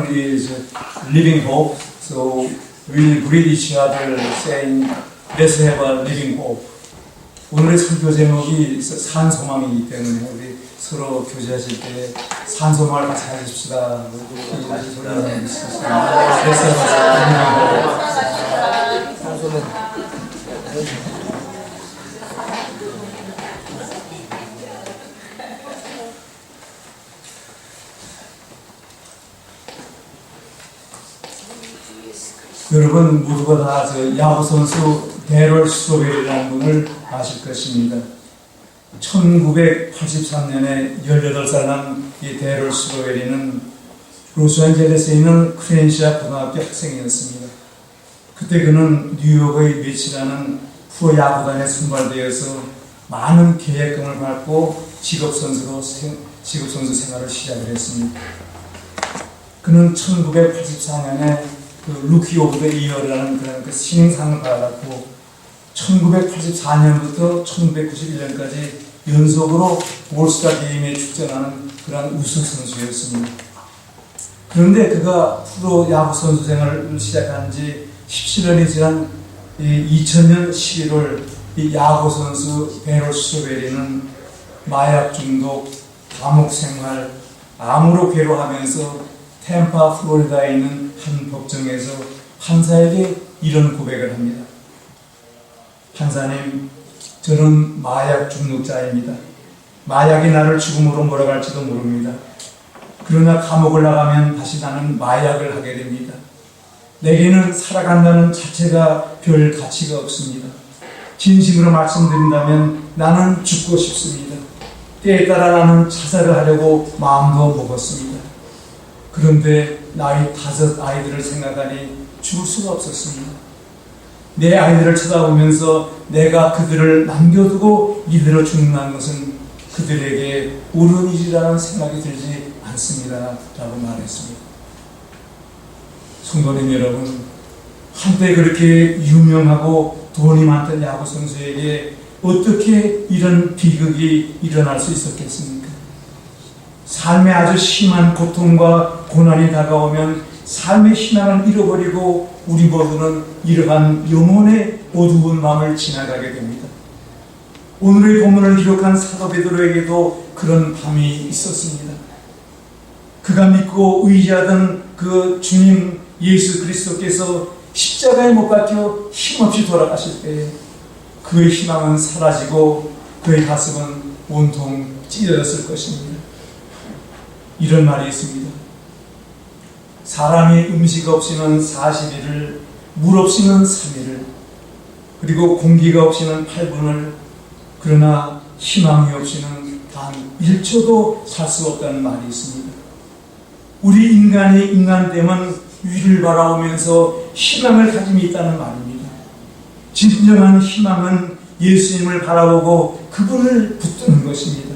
is living hope. So we greet each other saying, let's have a living hope. 오늘의 설교 제목이 산소망이기 때문에 우리 서로 교제하실 때 산소망을 같이 가지십시다. 이렇게 소리를 있습니다. Let's have a living hope. 산소는 여러분 모두가 다 야구 선수 데럴 스트로베리라는 분을 아실 것입니다. 1983년에 18살 난 이 데럴 스트로베리는 로스앤젤레스에 있는 크렌시아 고등학교 학생이었습니다. 그때 그는 뉴욕의 매치라는 프로야구단에 선발되어서 많은 계약금을 받고 직업선수 생활을 시작을 했습니다. 그는 1984년에 루키 오브 더 이어라는 그런 신인상을 받았고 1984년부터 1991년까지 연속으로 올스타 게임에 출전하는 그런 우승 선수였습니다. 그런데 그가 프로 야구 선수 생활을 시작한 지 17년이 지난 2000년 11월 이 야구 선수 데럴 스트로베리는 마약 중독, 감옥 생활, 암으로 괴로워하면서 템파 플로리다에 있는 한 법정에서 판사에게 이런 고백을 합니다. 판사님, 저는 마약 중독자입니다. 마약이 나를 죽음으로 몰아갈지도 모릅니다. 그러나 감옥을 나가면 다시 나는 마약을 하게 됩니다. 내게는 살아간다는 자체가 별 가치가 없습니다. 진심으로 말씀드린다면 나는 죽고 싶습니다. 때에 따라 나는 자살을 하려고 마음도 먹었습니다. 그런데 나이 5 아이들을 생각하니 죽을 수가 없었습니다. 내 아이들을 쳐다보면서 내가 그들을 남겨두고 이대로 죽는다는 것은 그들에게 옳은 일이라는 생각이 들지 않습니다. 라고 말했습니다. 성도님 여러분, 한때 그렇게 유명하고 돈이 많던 야구 선수에게 어떻게 이런 비극이 일어날 수 있었겠습니까? 삶에 아주 심한 고통과 고난이 다가오면 삶의 희망을 잃어버리고 우리 모두는 이러한 영혼의 어두운 마음을 지나가게 됩니다. 오늘의 본문을 기록한 사도 베드로에게도 그런 밤이 있었습니다. 그가 믿고 의지하던 그 주님 예수 그리스도께서 십자가에 못 박혀 힘없이 돌아가실 때 그의 희망은 사라지고 그의 가슴은 온통 찢어졌을 것입니다. 이런 말이 있습니다. 사람이 음식 없이는 40일을, 물 없이는 3일을, 그리고 공기가 없이는 8분을, 그러나 희망이 없이는 단 1초도 살 수 없다는 말이 있습니다. 우리 인간이 인간됨은 위를 바라보면서 희망을 가짐이 있다는 말입니다. 진정한 희망은 예수님을 바라보고 그분을 붙드는 것입니다.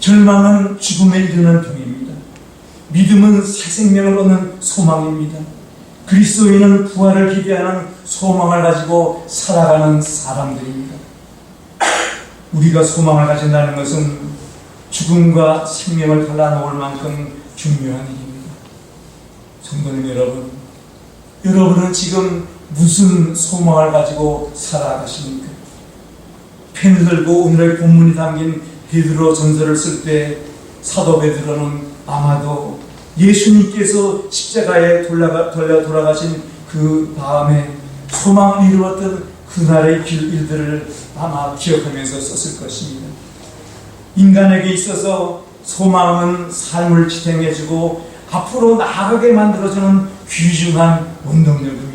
절망은 죽음에 이르는 병입니다. 믿음은 새 생명을 얻는 소망입니다. 그리스도인은 부활을 기대하는 소망을 가지고 살아가는 사람들입니다. 우리가 소망을 가진다는 것은 죽음과 생명을 갈라놓을 만큼 중요한 일입니다. 성도님 여러분, 여러분은 지금 무슨 소망을 가지고 살아가십니까? 펜을 들고 오늘의 본문이 담긴 베드로 전서를 쓸 때 사도 베드로는 아마도 예수님께서 십자가에 돌아가신 그 다음에 소망을 이루었던 그날의 일들을 아마 기억하면서 썼을 것입니다. 인간에게 있어서 소망은 삶을 지탱해주고 앞으로 나아가게 만들어주는 귀중한 원동력입니다.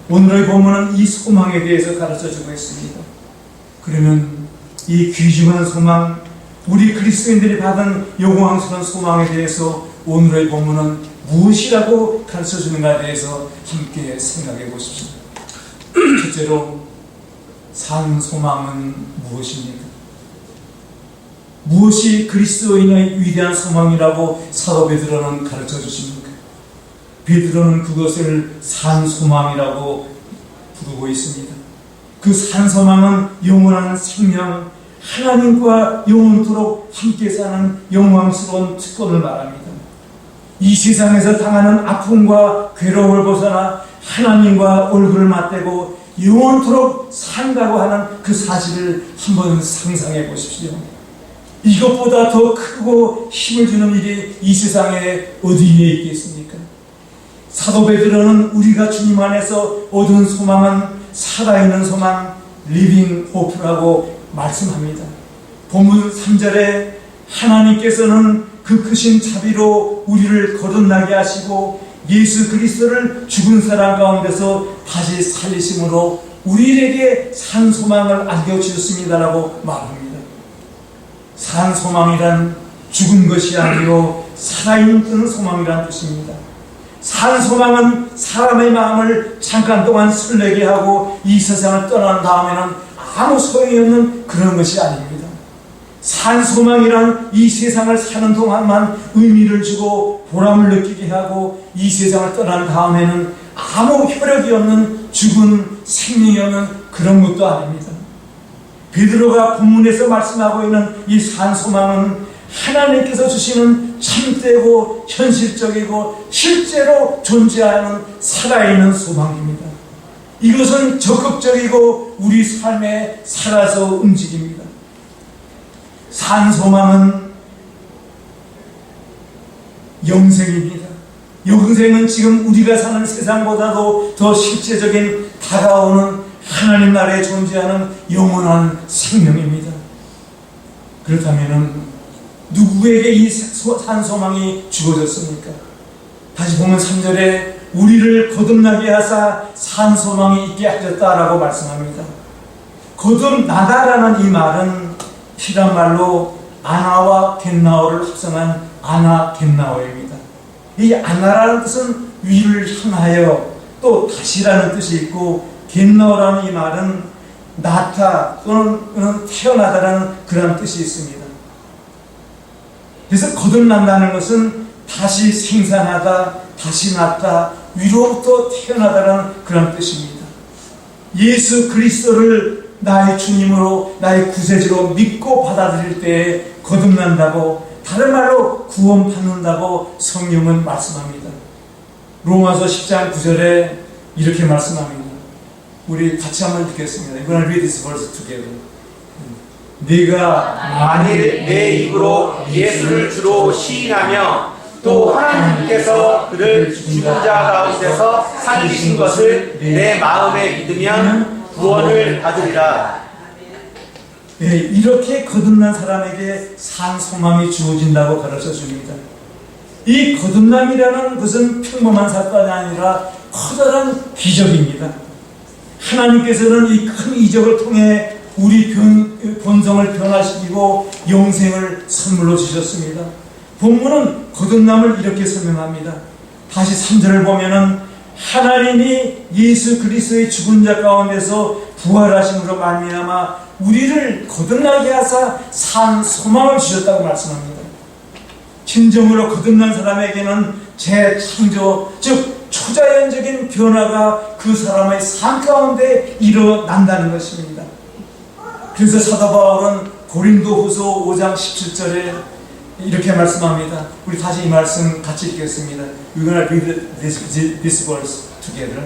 오늘의 본문은 이 소망에 대해서 가르쳐주고 있습니다. 그러면 이 귀중한 소망, 우리 그리스도인들이 받은 영광스러운 소망에 대해서 오늘의 본문은 무엇이라고 가르쳐주는가에 대해서 함께 생각해 보십시오. 첫째로, 산 소망은 무엇입니까? 무엇이 그리스도인의 위대한 소망이라고 사도 베드로는 가르쳐 주십니까? 베드로는 그것을 산 소망이라고 부르고 있습니다. 그 산 소망은 영원한 생명, 하나님과 영원토록 함께 사는 영광스러운 특권을 말합니다. 이 세상에서 당하는 아픔과 괴로움을 벗어나 하나님과 얼굴을 맞대고 영원토록 산다고 하는 그 사실을 한번 상상해 보십시오. 이것보다 더 크고 힘을 주는 일이 이 세상에 어디에 있겠습니까? 사도 베드로는 우리가 주님 안에서 얻은 소망은 살아있는 소망, 리빙 호프라고 말씀합니다. 본문 3절에 하나님께서는 그 크신 자비로 우리를 거듭나게 하시고 예수 그리스도를 죽은 사람 가운데서 다시 살리심으로 우리에게 산 소망을 안겨주셨습니다라고 말합니다. 산 소망이란 죽은 것이 아니고 살아있는 소망이란 뜻입니다. 산 소망은 사람의 마음을 잠깐 동안 설레게 하고 이 세상을 떠난 다음에는 아무 소용이 없는 그런 것이 아닙니다. 산 소망이란 이 세상을 사는 동안만 의미를 주고 보람을 느끼게 하고 이 세상을 떠난 다음에는 아무 효력이 없는 죽은 생명이 없는 그런 것도 아닙니다. 베드로가 본문에서 말씀하고 있는 이 산 소망은 하나님께서 주시는 참되고 현실적이고 실제로 존재하는 살아있는 소망입니다. 이것은 적극적이고 우리 삶에 살아서 움직입니다. 산 소망은 영생입니다. 영생은 지금 우리가 사는 세상보다도 더 실제적인 다가오는 하나님 나라에 존재하는 영원한 생명입니다. 그렇다면 누구에게 이 산 소망이 주어졌습니까? 다시 보면 3절에 우리를 거듭나게 하사 산 소망이 있게 하셨다라고 말씀합니다. 거듭나다라는 이 말은 히란 말로 아나와 겟나오를 합성한 아나겟나오입니다. 이 아나라는 뜻은 위를 향하여 또 다시라는 뜻이 있고 겟나오라는 이 말은 낳다 또는 태어나다라는 그런 뜻이 있습니다. 그래서 거듭난다는 것은 다시 생산하다, 다시 낳다, 위로부터 태어나다라는 그런 뜻입니다. 예수 그리스도를 나의 주님으로 나의 구세주로 믿고 받아들일 때에 거듭난다고, 다른 말로 구원받는다고 성경은 말씀합니다. 로마서 10장 9절에 이렇게 말씀합니다. 우리 같이 한번 읽겠습니다. We're going to read this verse together. 네가 만일 내 입으로 예수를 주로 시인하며 또 하나님께서 그를 죽은 자 가운데서 살리신 것을 내 마음에 믿으면 구원을 받으리라. 네, 이렇게 거듭난 사람에게 산 소망이 주어진다고 가르쳐 줍니다. 이 거듭남이라는 것은 평범한 사건이 아니라 커다란 기적입니다. 하나님께서는 이 큰 이적을 통해 우리 본성을 변화시키고 영생을 선물로 주셨습니다. 본문은 거듭남을 이렇게 설명합니다. 다시 3절을 보면은 하나님이 예수 그리스도의 죽은 자 가운데서 부활하심으로 말미암아 우리를 거듭나게 하사 산 소망을 주셨다고 말씀합니다. 진정으로 거듭난 사람에게는 재창조, 즉 초자연적인 변화가 그 사람의 삶 가운데 일어난다는 것입니다. 그래서 사도 바울은 고린도후서 5장 17절에 이렇게 말씀합니다. 우리 다시 이 말씀 같이 읽겠습니다. We're going to read this verse together.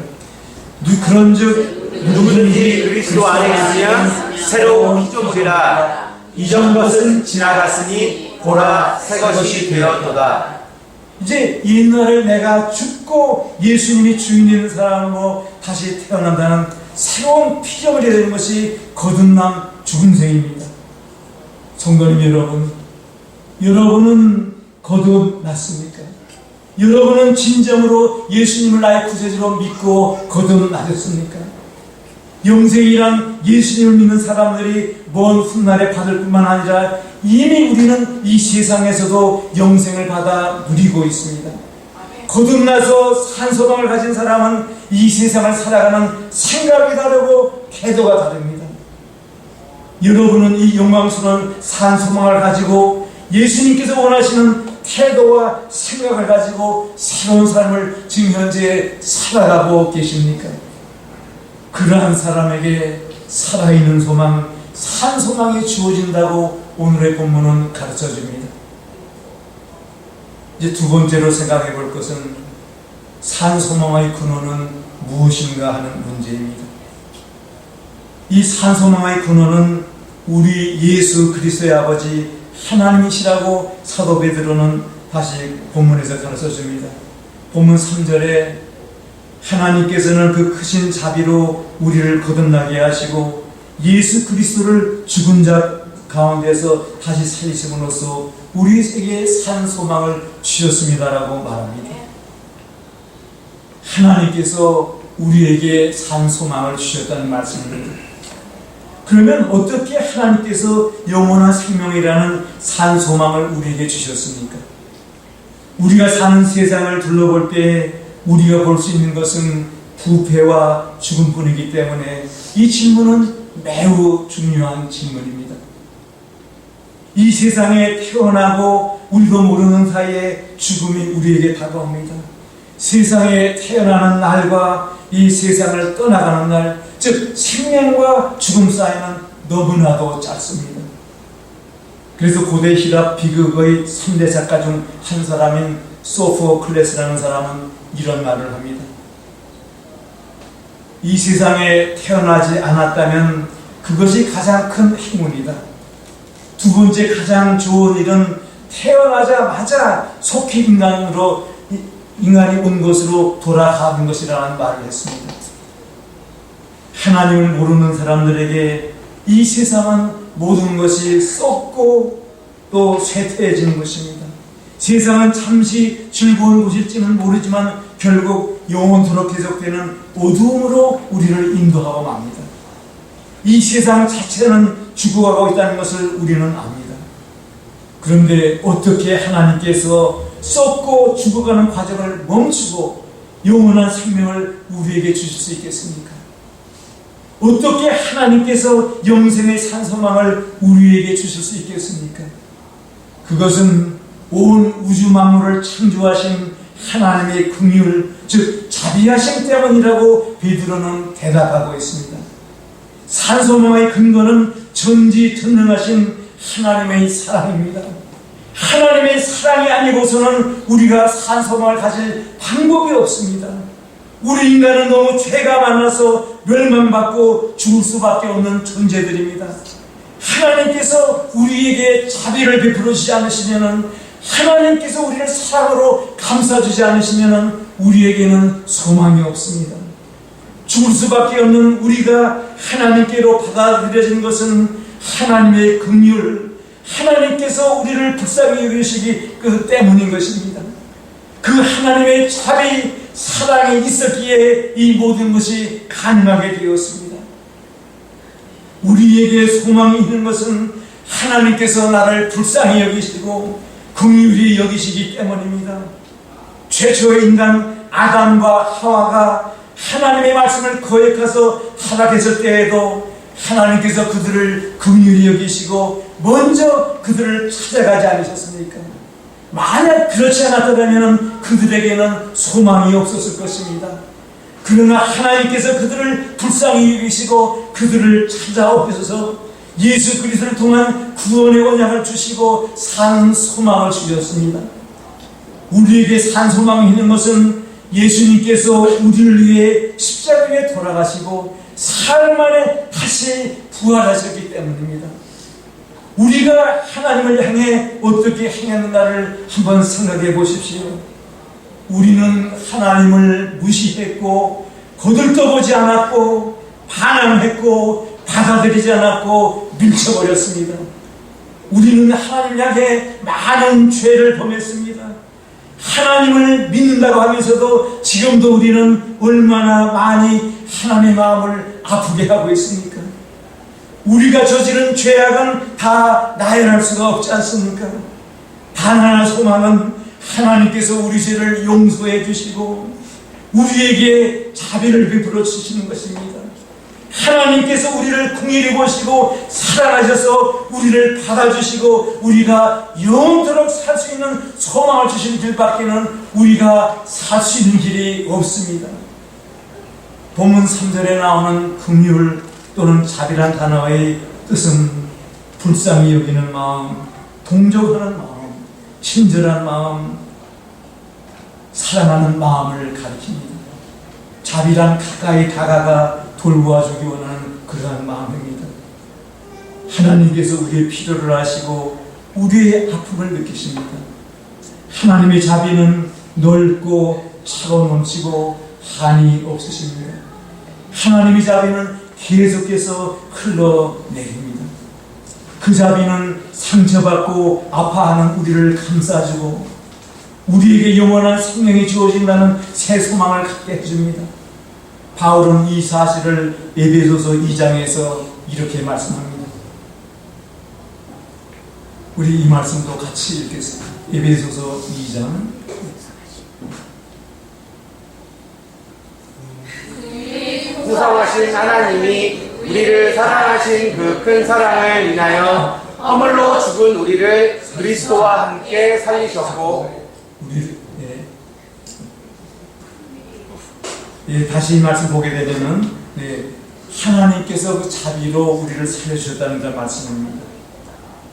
그런즉 누구든지 그리스도 안에 있으면 새로운 피조물이라. 이전 것은 지나갔으니 보라 새 것이 되었도다. 이제 옛날에 내가 죽고 예수님이 주인인 사람으로 다시 태어난다는 새로운 피조물이 되는 것이 거듭남 죽은 생입니다. 성도님 여러분, 여러분은 거듭났습니까? 여러분은 진정으로 예수님을 나의 구세주로 믿고 거듭나셨습니까? 영생이란 예수님을 믿는 사람들이 먼 훗날에 받을 뿐만 아니라 이미 우리는 이 세상에서도 영생을 받아 누리고 있습니다. 거듭나서 산 소망을 가진 사람은 이 세상을 살아가는 생각이 다르고 태도가 다릅니다. 여러분은 이 영광스러운 산 소망을 가지고 예수님께서 원하시는 태도와 생각을 가지고 새로운 삶을 지금 현재 살아가고 계십니까? 그러한 사람에게 살아있는 소망, 산 소망이 주어진다고 오늘의 본문은 가르쳐 줍니다. 이제 두 번째로 생각해 볼 것은 산소망의 근원은 무엇인가 하는 문제입니다. 이 산소망의 근원은 우리 예수 그리스도의 아버지 하나님이시라고 사도 베드로는 다시 본문에서 가르쳐 줍니다. 본문 3절에 하나님께서는 그 크신 자비로 우리를 거듭나게 하시고 예수 그리스도를 죽은 자 가운데서 다시 살리심으로써 우리에게 산 소망을 주셨습니다라고 말합니다. 하나님께서 우리에게 산 소망을 주셨다는 말씀입니다. 그러면 어떻게 하나님께서 영원한 생명이라는 산 소망을 우리에게 주셨습니까? 우리가 사는 세상을 둘러볼 때 우리가 볼 수 있는 것은 부패와 죽음뿐이기 때문에 이 질문은 매우 중요한 질문입니다. 이 세상에 태어나고 우리도 모르는 사이에 죽음이 우리에게 다가옵니다. 세상에 태어나는 날과 이 세상을 떠나가는 날, 즉 생명과 죽음 사이는 너무나도 짧습니다. 그래서 고대 히랍 비극의 3대 작가 중 한 사람인 소포클레스라는 사람은 이런 말을 합니다. 이 세상에 태어나지 않았다면 그것이 가장 큰 행운이다. 두 번째 가장 좋은 일은 태어나자마자 속히 인간이 온 것으로 돌아가는 것이라는 말을 했습니다. 하나님을 모르는 사람들에게 이 세상은 모든 것이 썩고 또 쇠퇴해지는 것입니다. 세상은 잠시 즐거운 곳일지는 모르지만 결국 영원토록 계속되는 어두움으로 우리를 인도하고 맙니다. 이 세상 자체는 죽어가고 있다는 것을 우리는 압니다. 그런데 어떻게 하나님께서 썩고 죽어가는 과정을 멈추고 영원한 생명을 우리에게 주실 수 있겠습니까? 어떻게 하나님께서 영생의 산소망을 우리에게 주실 수 있겠습니까? 그것은 온 우주 만물을 창조하신 하나님의 긍휼, 즉 자비하심 때문이라고 베드로는 대답하고 있습니다. 산소망의 근거는 전지전능하신 하나님의 사랑입니다. 하나님의 사랑이 아니고서는 우리가 산소망을 가질 방법이 없습니다. 우리 인간은 너무 죄가 많아서 멸망받고 죽을 수밖에 없는 존재들입니다. 하나님께서 우리에게 자비를 베풀어 주지 않으시면은, 하나님께서 우리를 사랑으로 감싸주지 않으시면은 우리에게는 소망이 없습니다. 죽을 수밖에 없는 우리가 하나님께로 받아들여진 것은 하나님의 긍휼, 하나님께서 우리를 불쌍히 여기시기 때문인 것입니다. 그 하나님의 자비, 사랑이 있었기에 이 모든 것이 가능하게 되었습니다. 우리에게 소망이 있는 것은 하나님께서 나를 불쌍히 여기시고 긍휼히 여기시기 때문입니다. 최초의 인간 아담과 하와가 하나님의 말씀을 거역해서 타락했을 때에도 하나님께서 그들을 긍휼히 여기시고 먼저 그들을 찾아가지 않으셨습니까? 만약 그렇지 않았다면 그들에게는 소망이 없었을 것입니다. 그러나 하나님께서 그들을 불쌍히 여기시고 그들을 찾아오셔서 예수 그리스도를 통한 구원의 언약을 주시고 산 소망을 주셨습니다. 우리에게 산 소망이 있는 것은 예수님께서 우리를 위해 십자가에 돌아가시고 사흘 만에 다시 부활하셨기 때문입니다. 우리가 하나님을 향해 어떻게 행했는가를 한번 생각해 보십시오. 우리는 하나님을 무시했고 거들떠보지 않았고 반항했고 받아들이지 않았고 밀쳐버렸습니다. 우리는 하나님 향해 많은 죄를 범했습니다. 하나님을 믿는다고 하면서도 지금도 우리는 얼마나 많이 하나님의 마음을 아프게 하고 있습니까? 우리가 저지른 죄악은 다 나열할 수가 없지 않습니까? 단 하나 소망은 하나님께서 우리 죄를 용서해 주시고 우리에게 자비를 베풀어 주시는 것입니다. 하나님께서 우리를 긍휼히 보시고 사랑하셔서 우리를 받아주시고 우리가 영원토록 살 수 있는 소망을 주시는 길밖에는 우리가 살 수 있는 길이 없습니다. 본문 3절에 나오는 긍휼 또는 자비란 단어의 뜻은 불쌍히 여기는 마음, 동정하는 마음, 친절한 마음, 사랑하는 마음을 가리킵니다. 자비란 가까이 다가가 돌보아주기 원하는 그러한 마음입니다. 하나님께서 우리의 필요를 아시고 우리의 아픔을 느끼십니다. 하나님의 자비는 넓고 차고 넘치고 한이 없으십니다. 하나님의 자비는 계속해서 흘러내립니다. 그 자비는 상처받고 아파하는 우리를 감싸주고 우리에게 영원한 생명이 주어진다는 새 소망을 갖게 해줍니다. 바울은 이 사실을 에베소서 2장에서 이렇게 말씀합니다. 우리 이 말씀도 같이 읽겠습니다. 에베소서 2장 구성하신 하나님이 우리를 사랑하신 그 큰 사랑을 인하여 허물로 죽은 우리를 그리스도와 함께 살리셨고 다시 이 말씀 보게 되면은 하나님께서 그 자비로 우리를 살려주셨다는 걸 말씀합니다.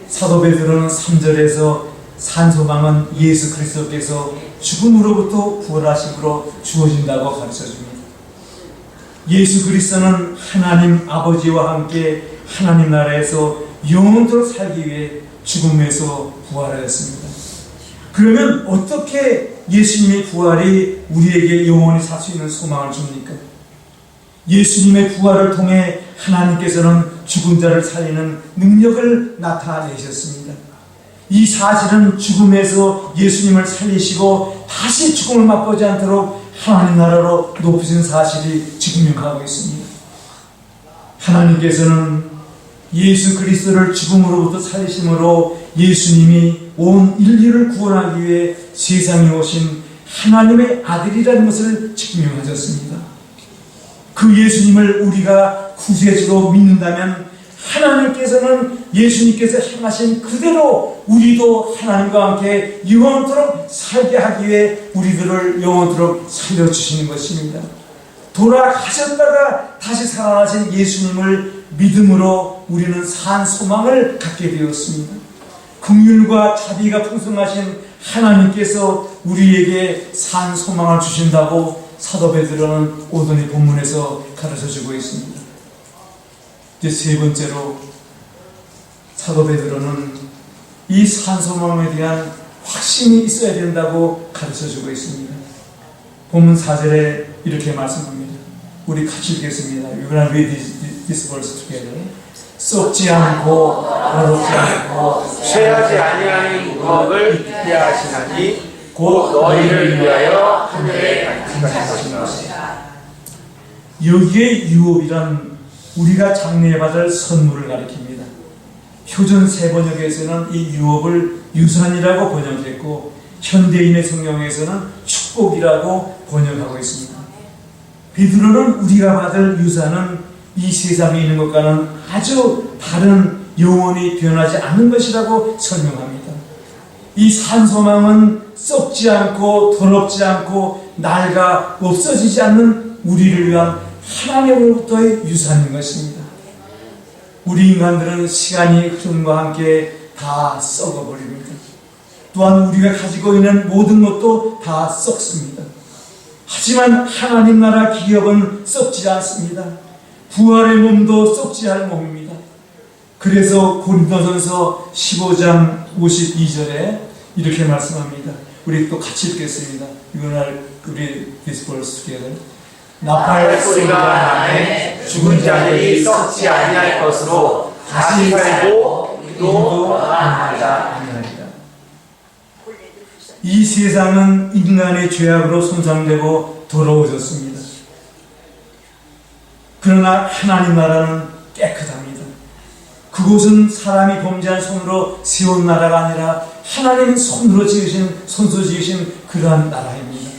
사도 베드로는 3절에서 산소망은 예수 그리스도께서 죽음으로부터 부활하심으로 주어진다고 가르쳐줍니다. 예수 그리스도는 하나님 아버지와 함께 하나님 나라에서 영원토록 살기 위해 죽음에서 부활하였습니다. 그러면 어떻게 예수님의 부활이 우리에게 영원히 살 수 있는 소망을 줍니까? 예수님의 부활을 통해 하나님께서는 죽은 자를 살리는 능력을 나타내셨습니다. 이 사실은 죽음에서 예수님을 살리시고 다시 죽음을 맛보지 않도록 하나님 나라로 높이신 사실이 증명하고 있습니다. 하나님께서는 예수 그리스도를 죽음으로부터 살리심으로 예수님이 온 인류를 구원하기 위해 세상에 오신 하나님의 아들이라는 것을 증명하셨습니다. 그 예수님을 우리가 구세주로 믿는다면 하나님께서는 예수님께서 행하신 그대로 우리도 하나님과 함께 영원토록 살게 하기 위해 우리들을 영원토록 살려주시는 것입니다. 돌아가셨다가 다시 살아나신 예수님을 믿음으로 우리는 산 소망을 갖게 되었습니다. 긍휼과 자비가 풍성하신 하나님께서 우리에게 산 소망을 주신다고 사도 베드로는 오늘 이 본문에서 가르쳐주고 있습니다. 이제 세 번째로 사도 베드로는 이 산 소망에 대한 확신이 있어야 된다고 가르쳐주고 있습니다. 본문 4절에 이렇게 말씀합니다. 우리 같이 읽겠습니다. We're gonna read this verse together. 썩지 않고 더럽지 않고 쇠하지 아니하는 무업을 잊게 하시나니 곧 너희를 위하여 하늘에 간직하신 것이다. 여기에 유업이란 우리가 장래에 받을 선물을 가리킵니다. 표준 세번역에서는 이 유업을 유산이라고 번역했고 현대인의 성경에서는 축복이라고 번역하고 있습니다. 베드로는 우리가 받을 유산은 이 세상에 있는 것과는 아주 다른 영원히 변하지 않는 것이라고 설명합니다. 이 산소망은 썩지 않고 더럽지 않고 낡아 없어지지 않는 우리를 위한 하나님으로부터의 유산인 것입니다. 우리 인간들은 시간이 흐름과 함께 다 썩어버립니다. 또한 우리가 가지고 있는 모든 것도 다 썩습니다. 하지만 하나님 나라 기업은 썩지 않습니다. 부활의 몸도 썩지 않을 몸입니다. 그래서 고린도전서 15장 52절에 이렇게 말씀합니다. 우리 또 같이 읽겠습니다. 이거는 우리 this verse together. 나팔 소리가 나네 죽은 자들이 썩지 아니할 것으로 다시 살고 우리도 거듭나리라. 이 세상은 인간의 죄악으로 손상되고 더러워졌습니다. 그러나 하나님 나라는 깨끗합니다. 그곳은 사람이 범죄한 손으로 세운 나라가 아니라 하나님이 손으로 지으신, 손수 지으신 그러한 나라입니다.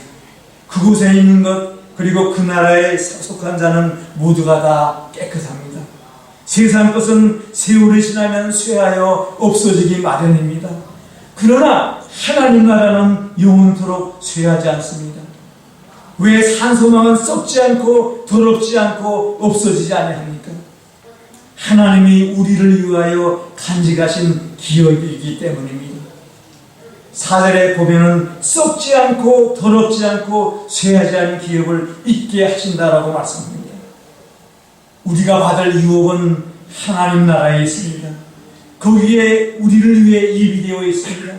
그곳에 있는 것 그리고 그 나라에 속한 자는 모두가 다 깨끗합니다. 세상 것은 세월이 지나면 쇠하여 없어지기 마련입니다. 그러나 하나님 나라는 영원토록 쇠하지 않습니다. 왜 산소망은 썩지 않고 더럽지 않고 없어지지 아니합니까? 하나님이 우리를 위하여 간직하신 기업이기 때문입니다. 4절에 보면은 썩지 않고 더럽지 않고 쇠하지 않은 기업을 있게 하신다라고 말씀합니다. 우리가 받을 유업은 하나님 나라에 있습니다. 거기에 우리를 위해 예비되어 있습니다.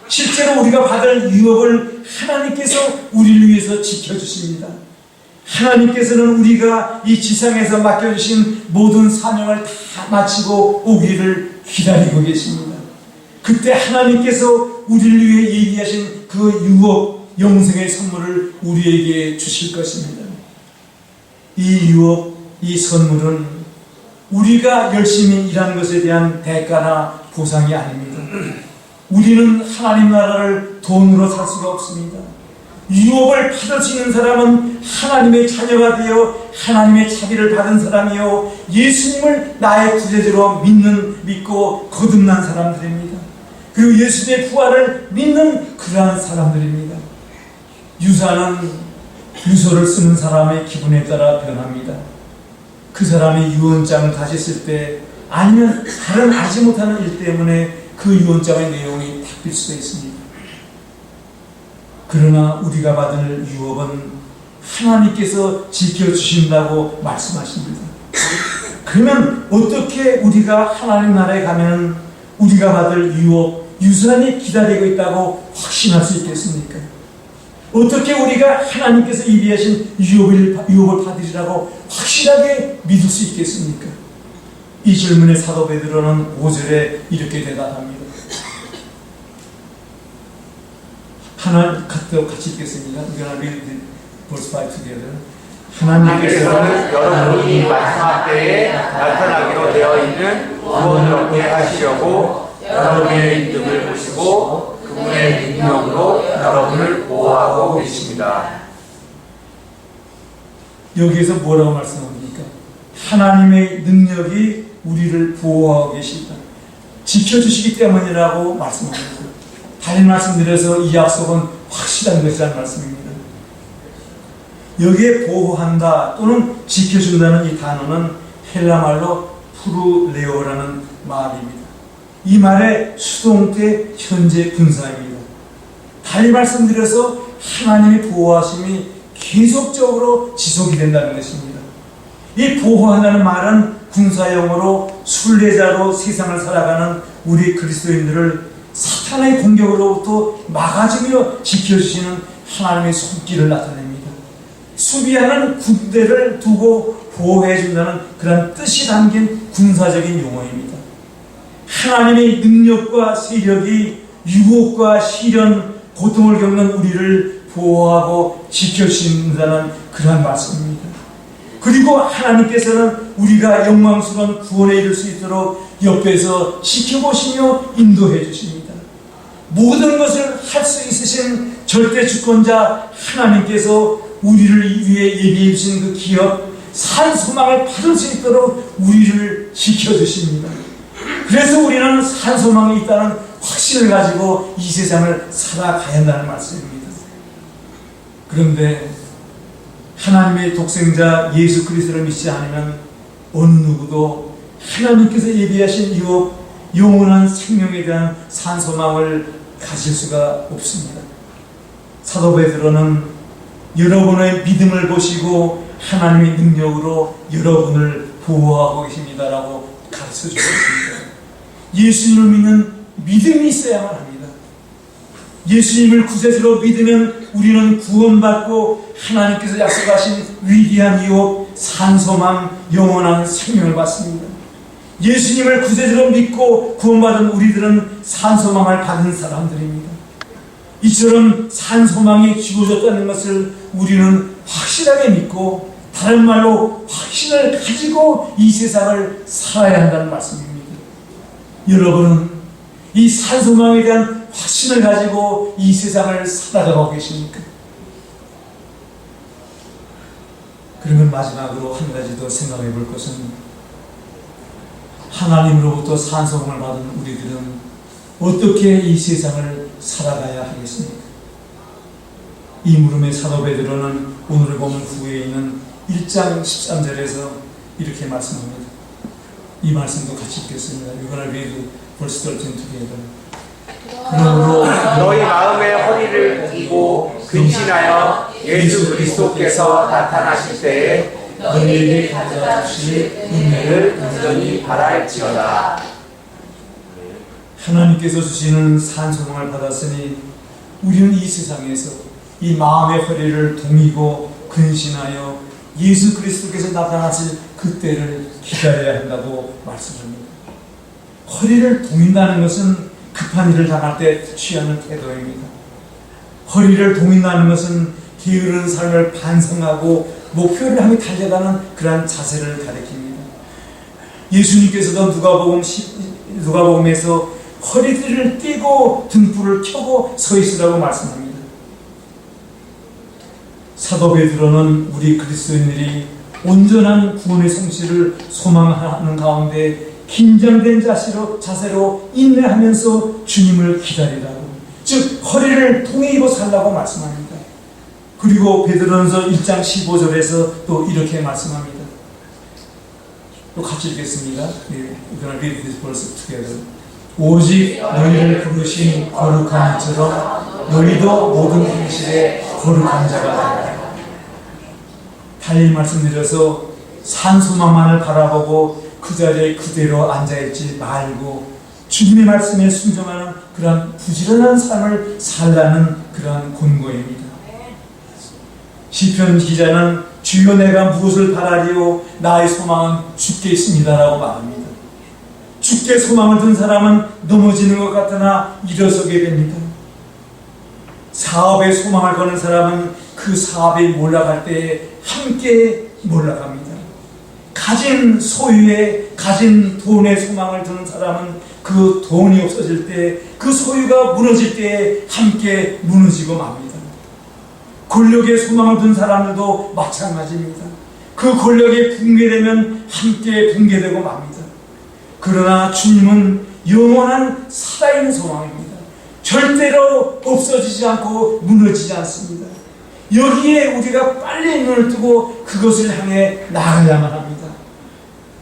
실제로 우리가 받을 유업을 하나님께서 우리를 위해서 지켜주십니다. 하나님께서는 우리가 이 지상에서 맡겨주신 모든 사명을 다 마치고 오기를 기다리고 계십니다. 그때 하나님께서 우리를 위해 예비하신 그 유업, 영생의 선물을 우리에게 주실 것입니다. 이 유업, 이 선물은 우리가 열심히 일한 것에 대한 대가나 보상이 아닙니다. 우리는 하나님 나라를 돈으로 살 수가 없습니다. 유업을 받을 수 있는 사람은 하나님의 자녀가 되어 하나님의 자비를 받은 사람이요 예수님을 나의 구세주로 믿고 거듭난 사람들입니다. 그리고 예수님의 부활을 믿는 그러한 사람들입니다. 유산은 유서를 쓰는 사람의 기분에 따라 변합니다. 그 사람이 유언장을 다시 쓸 때 아니면 다른 알지 못하는 일 때문에 그 유언장의 내용이 바뀔 수도 있습니다. 그러나 우리가 받을 유업은 하나님께서 지켜주신다고 말씀하십니다. 그러면 어떻게 우리가 하나님 나라에 가면 우리가 받을 유업, 유산이 기다리고 있다고 확신할 수 있겠습니까? 어떻게 우리가 하나님께서 예비하신 유업을 받으리라고 확실하게 믿을 수 있겠습니까? 이 질문에 사도 베드로는 5절에 이렇게 대답합니다. 같이 읽겠습니다. We're gonna read verse 5 together. 하나님께서는 여러분이 마지막 때에 나타나기로 되어 있는 구원을 얻게 하시려고 여러분의 믿음을 보시고 그분의 능력으로 여러분을 보호하고 계십니다. 여기에서 뭐라고 말씀합니까? 하나님의 능력이 우리를 보호하고 계시다. 지켜주시기 때문이라고 말씀합니다. 다른 말씀드려서 이 약속은 확실한 것이라는 말씀입니다. 여기에 보호한다 또는 지켜준다는 이 단어는 헬라말로 프루레오라는 말입니다. 이 말의 수동태 현재 분사입니다. 달리 말씀드려서 하나님의 보호하심이 계속적으로 지속이 된다는 것입니다. 이 보호한다는 말은 군사용어로 순례자로 세상을 살아가는 우리 그리스도인들을 사탄의 공격으로부터 막아주며 지켜주시는 하나님의 손길을 나타냅니다. 수비하는 군대를 두고 보호해준다는 그런 뜻이 담긴 군사적인 용어입니다. 하나님의 능력과 세력이 유혹과 시련, 고통을 겪는 우리를 보호하고 지켜주신다는 그런 말씀입니다. 그리고 하나님께서는 우리가 영광스러운 구원에 이를 수 있도록 옆에서 지켜보시며 인도해 주십니다. 모든 것을 할 수 있으신 절대 주권자 하나님께서 우리를 위해 예비해 주신 그 기업, 산 소망을 받을 수 있도록 우리를 지켜주십니다. 그래서 우리는 산 소망이 있다는 확신을 가지고 이 세상을 살아가야 한다는 말씀입니다. 그런데 하나님의 독생자 예수 그리스도를 믿지 않으면 어느 누구도 하나님께서 예비하신 유업, 영원한 생명에 대한 산 소망을 가질 수가 없습니다. 사도 베드로는 여러분의 믿음을 보시고 하나님의 능력으로 여러분을 보호하고 계십니다라고 가르쳐 주고 있습니다. 예수님을 믿는 믿음이 있어야만 합니다. 예수님을 구세주로 믿으면 우리는 구원받고 하나님께서 약속하신 위대한 유업, 산소망, 영원한 생명을 받습니다. 예수님을 구세주로 믿고 구원받은 우리들은 산소망을 받은 사람들입니다. 이처럼 산소망이 주어졌다는 것을 우리는 확실하게 믿고 다른 말로 확신을 가지고 이 세상을 살아야 한다는 말씀입니다. 여러분은 이 산소망에 대한 확신을 가지고 이 세상을 살아가고 계십니까? 그러면 마지막으로 한 가지 더 생각해 볼 것은 하나님으로부터 산소망을 받은 우리들은 어떻게 이 세상을 살아가야 하겠습니까? 이 물음에 사도 베드로는 오늘 보면 후에 있는 1장 13절에서 이렇게 말씀합니다. 이 말씀도 같이 읽겠습니다. We're going to read verse 13 together. 그러므로 너희 마음의 허리를 굽고 근신하여 예수 그리스도께서 나타나실 때에 너희에게 가져다 주실 은혜를 온전히 바랄지어다. 하나님께서 주시는 산소망을 받았으니 우리는 이 세상에서 이 마음의 허리를 동이고 근신하여 예수 그리스도께서 나타나실 그때를 기다려야 한다고 말씀합니다. 허리를 동인다는 것은 급한 일을 당할 때 취하는 태도입니다. 허리를 동인다는 것은 게으른 삶을 반성하고 목표를 향해 달려가는 그러한 자세를 가리킵니다. 예수님께서도 누가복음에서 허리들을 띠고 등불을 켜고 서 있으라고 말씀합니다. 사도 베드로는 우리 그리스도인들이 온전한 구원의 성취를 소망하는 가운데 긴장된 자세로 인내하면서 주님을 기다리라고, 즉 허리를 동이고 살라고 말씀합니다. 그리고 베드로전서 1장 15절에서 또 이렇게 말씀합니다. 또 같이 읽겠습니다. We're gonna read this verse together. 오직 너희를 부르신 거룩한 이처럼 너희도 모든 행실에 거룩한 자가 되라. 달리 말씀드려서 산소망만을 바라보고 그 자리에 그대로 앉아있지 말고 주님의 말씀에 순종하는 그러한 부지런한 삶을 살라는 그러한 권고입니다. 시편 기자는 주여 내가 무엇을 바라리요 나의 소망은 주께 있습니다라고 말합니다. 주께 소망을 둔 사람은 넘어지는 것 같으나 일어서게 됩니다. 사업에 소망을 거는 사람은 그 사업이 몰락할 때에 함께 몰락합니다. 가진 소유에 가진 돈에 소망을 두는 사람은 그 돈이 없어질 때, 그 소유가 무너질 때에 함께 무너지고 맙니다. 권력에 소망을 둔 사람들도 마찬가지입니다. 그 권력이 붕괴되면 함께 붕괴되고 맙니다. 그러나 주님은 영원한 살아있는 소망입니다. 절대로 없어지지 않고 무너지지 않습니다. 여기에 우리가 빨리 눈을 뜨고 그것을 향해 나아가야만 합니다.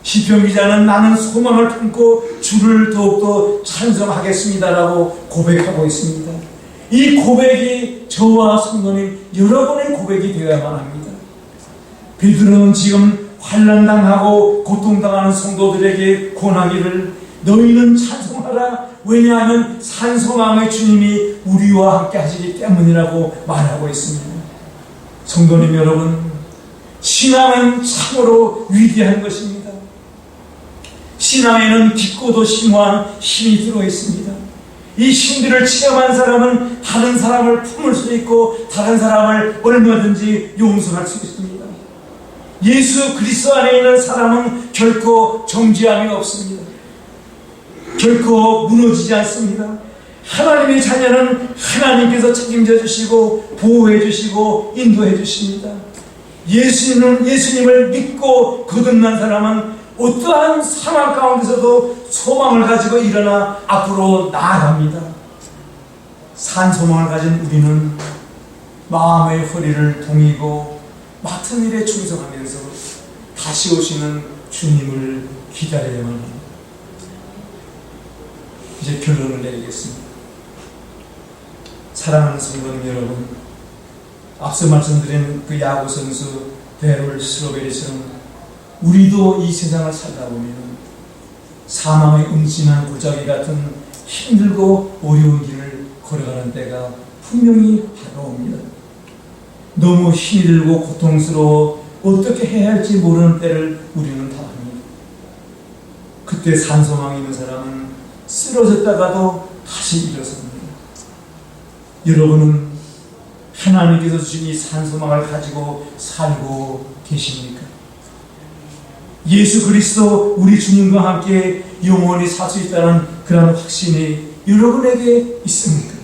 시편 기자는 나는 소망을 품고 주를 더욱더 찬송하겠습니다라고 고백하고 있습니다. 이 고백이 저와 성도님 여러분의 고백이 되어야만 합니다. 베드로는 지금 환난당하고 고통당하는 성도들에게 권하기를 너희는 찬송하라, 왜냐하면 산소망의 주님이 우리와 함께 하시기 때문이라고 말하고 있습니다. 성도님 여러분, 신앙은 참으로 위대한 것입니다. 신앙에는 깊고도 심오한 힘이 들어있습니다. 이 힘들을 체험한 사람은 다른 사람을 품을 수 있고 다른 사람을 얼마든지 용서할 수 있습니다. 예수 그리스도 안에 있는 사람은 결코 정죄함이 없습니다. 결코 무너지지 않습니다. 하나님의 자녀는 하나님께서 책임져 주시고 보호해 주시고 인도해 주십니다. 예수님을 믿고 거듭난 사람은 어떠한 상황 가운데서도 소망을 가지고 일어나 앞으로 나아갑니다. 산소망을 가진 우리는 마음의 허리를 동이고 맡은 일에 충성하면서 다시 오시는 주님을 기다려야만 합니다. 이제 결론을 내리겠습니다. 사랑하는 성도님 여러분, 앞서 말씀드린 그 야구 선수 데럴 스로베리처럼 우리도 이 세상을 살다 보면 사망의 음침한 골짜기 같은 힘들고 어려운 길을 걸어가는 때가 분명히 다가옵니다. 너무 힘이 들고 고통스러워 어떻게 해야 할지 모르는 때를 우리는 다 합니다. 그때 산소망이 있는 사람은 쓰러졌다가도 다시 일어섭니다. 여러분은 하나님께서 주신 이 산소망을 가지고 살고 계십니까? 예수 그리스도 우리 주님과 함께 영원히 살 수 있다는 그런 확신이 여러분에게 있습니까?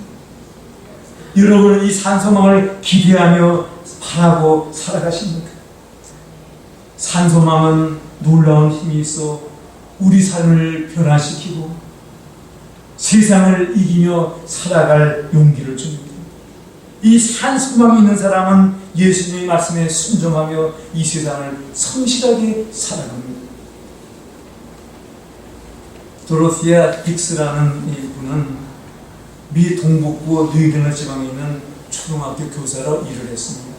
여러분은 이 산소망을 기대하며 바라고 살아가십니까? 산소망은 놀라운 힘이 있어 우리 삶을 변화시키고 세상을 이기며 살아갈 용기를 줍니다. 이 산소망이 있는 사람은 예수님의 말씀에 순종하며 이 세상을 성실하게 살아갑니다. 도로시아 딕스라는 이 분은 미 동북부 뉴이르너 지방에 있는 초등학교 교사로 일을 했습니다.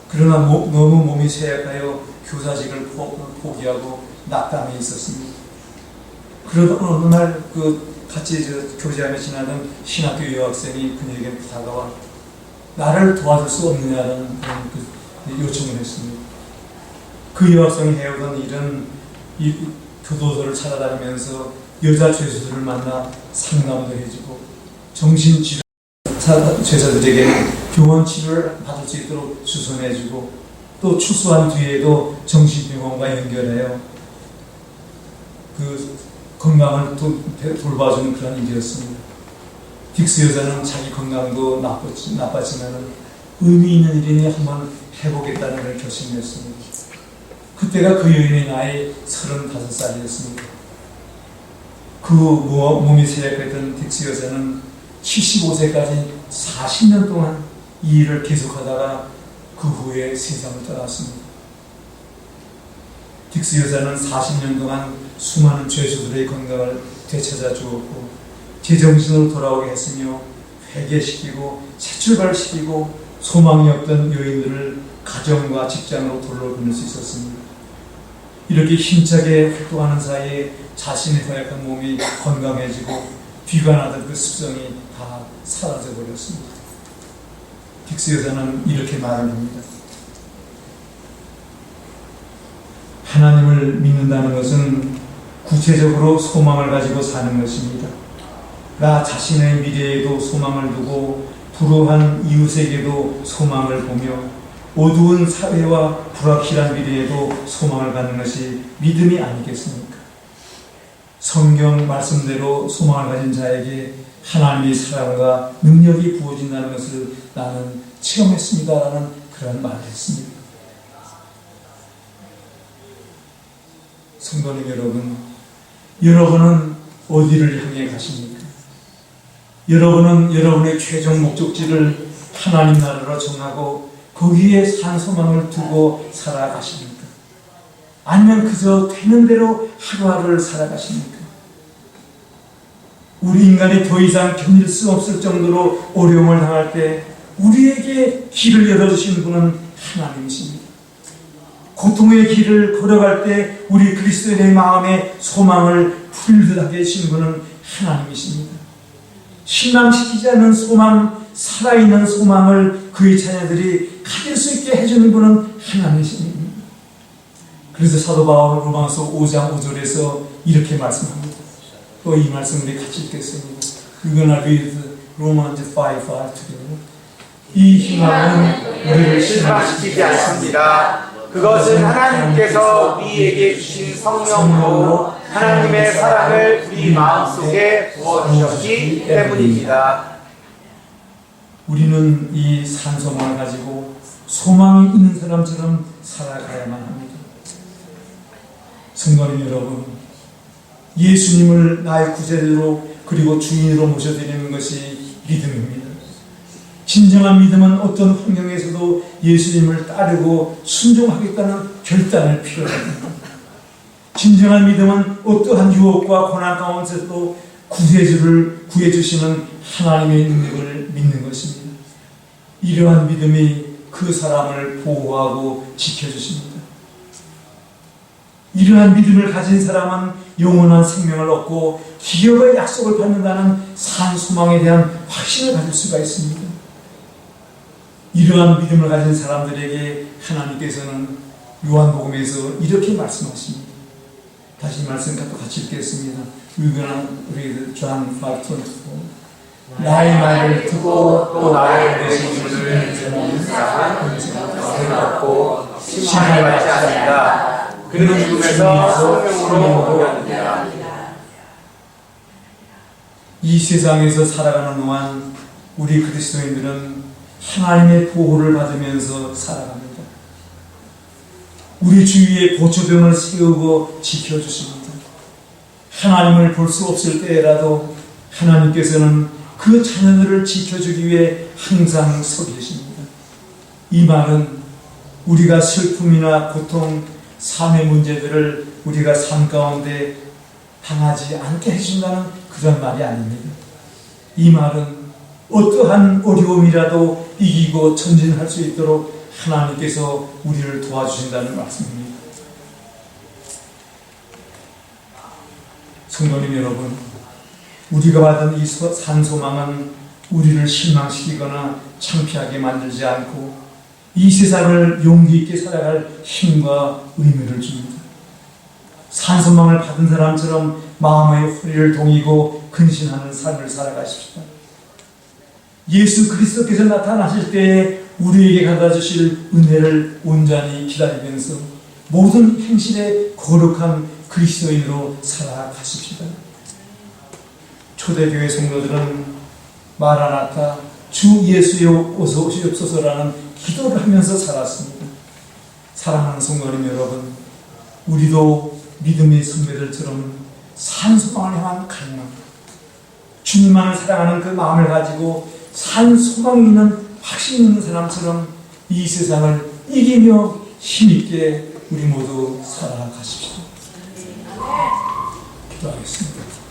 그러나 너무 몸이 쇠약하여 교사직을 포기하고 낙담해 있었습니다. 그러던 어느 날 같이 교제하며 지나던 신학교 여학생이 그녀에게 다가와 나를 도와줄 수 없느냐는 그런 요청을 했습니다. 그 여학생이 해오던 일은 이 교도소를 찾아다니면서 여자 죄수들을 만나 상담도 해주고 정신치료 죄수들에게 병원 치료를 받을 수 있도록 추천해주고 또 출소한 뒤에도 정신병원과 연결해요. 그 건강을 돌봐주는 그런 일이었습니다. 딕스 여자는 자기 건강도 나빴지만 의미 있는 일이니 한번 해보겠다는 걸 결심했습니다. 그때가 그 여인의 나이 35살이었습니다. 그 몸이 쇠약했던 딕스 여자는 75세까지 40년 동안 이 일을 계속하다가 그 후에 세상을 떠났습니다. 딕스 여자는 40년 동안 수많은 죄수들의 건강을 되찾아 주었고 제정신으로 돌아오게 했으며 회개시키고 재출발시키고 소망이 없던 여인들을 가정과 직장으로 돌려보낼 수 있었습니다. 이렇게 힘차게 활동하는 사이에 자신의 허약한 몸이 건강해지고 비관하던 그 습성이 다 사라져버렸습니다. 딕스 여자는 이렇게 말을 합니다. 하나님을 믿는다는 것은 구체적으로 소망을 가지고 사는 것입니다. 나 자신의 미래에도 소망을 두고 불우한 이웃에게도 소망을 보며 어두운 사회와 불확실한 미래에도 소망을 갖는 것이 믿음이 아니겠습니까? 성경 말씀대로 소망을 가진 자에게 하나님의 사랑과 능력이 부어진다는 것을 나는 체험했습니다라는 그런 말을 했습니다. 성도님 여러분, 여러분은 어디를 향해 가십니까? 여러분은 여러분의 최종 목적지를 하나님 나라로 정하고 거기에 산 소망을 두고 살아가십니까? 아니면 그저 되는 대로 하루하루를 살아가십니까? 우리 인간이 더 이상 견딜 수 없을 정도로 어려움을 당할 때 우리에게 길을 열어주신 분은 하나님이십니다. 고통의 길을 걸어갈 때 우리 그리스도인의 마음에 소망을 풀들하게 해주신 분은 하나님이십니다. 실망시키지 않는 소망, 살아있는 소망을 그의 자녀들이 가질 수 있게 해주는 분은 하나님이십니다. 그래서 사도 바울은 로마서 5장 5절에서 이렇게 말씀합니다. 또 이 말씀을 우리 같이 읽겠습니다. We're gonna read Romans 5:5 together. 이 희망은 우리를 실망시키지 않습니다. 그것은 하나님께서 우리에게 주신 성령으로 하나님의 사랑을 우리 마음속에 부어주셨기 때문입니다. 우리는 이 산소망을 가지고 소망이 있는 사람처럼 살아가야만 합니다. 성도님 여러분, 예수님을 나의 구세주로 그리고 주인으로 모셔드리는 것이 믿음입니다. 진정한 믿음은 어떤 환경에서도 예수님을 따르고 순종하겠다는 결단을 필요로 합니다. 진정한 믿음은 어떠한 유혹과 고난 가운데서도 구세주를 구해주시는 하나님의 능력을 믿는 것입니다. 이러한 믿음이 그 사람을 보호하고 지켜주십니다. 이러한 믿음을 가진 사람은 영원한 생명을 얻고 기업의 약속을 받는다는 산소망에 대한 확신을 가질 수가 있습니다. 이러한 믿음을 가진 사람들에게 하나님께서는 요한복음에서 이렇게 말씀하십니다. 다시 말씀 같이 읽겠습니다. We're gonna read John 5:24. 나의 말을 듣고 또 나의 되심을 믿는 자는 영생을 얻고 심판을 받지 않는다. 그는 죽음에서 생명으로 옮겨갑니다. 이 세상에서 살아가는 동안 우리 그리스도인들은 하나님의 보호를 받으면서 살아갑니다. 우리 주위에 보초병을 세우고 지켜주십니다. 하나님을 볼 수 없을 때라도 하나님께서는 그 자녀들을 지켜주기 위해 항상 서 계십니다. 이 말은 우리가 슬픔이나 고통, 삶의 문제들을 우리가 삶 가운데 당하지 않게 해준다는 그런 말이 아닙니다. 이 말은 어떠한 어려움이라도 이기고 전진할 수 있도록 하나님께서 우리를 도와주신다는 말씀입니다. 성도님 여러분, 우리가 받은 이 산소망은 우리를 실망시키거나 창피하게 만들지 않고 이 세상을 용기 있게 살아갈 힘과 의미를 줍니다. 산소망을 받은 사람처럼 마음의 허리를 동이고 근신하는 삶을 살아가십시다. 예수 그리스도께서 나타나실 때에 우리에게 갖다 주실 은혜를 온전히 기다리면서 모든 행실에 거룩한 그리스도인으로 살아가십시다. 초대교회 성도들은 마라나타 주 예수여 어서 오시옵소서라는 기도를 하면서 살았습니다. 사랑하는 성도님 여러분, 우리도 믿음의 선배들처럼 산소망을 향한 갈망, 주님만을 사랑하는 그 마음을 가지고 산 소망이 있는 확신 있는 사람처럼 이 세상을 이기며 힘있게 우리 모두 살아가십시오. 기도하겠습니다.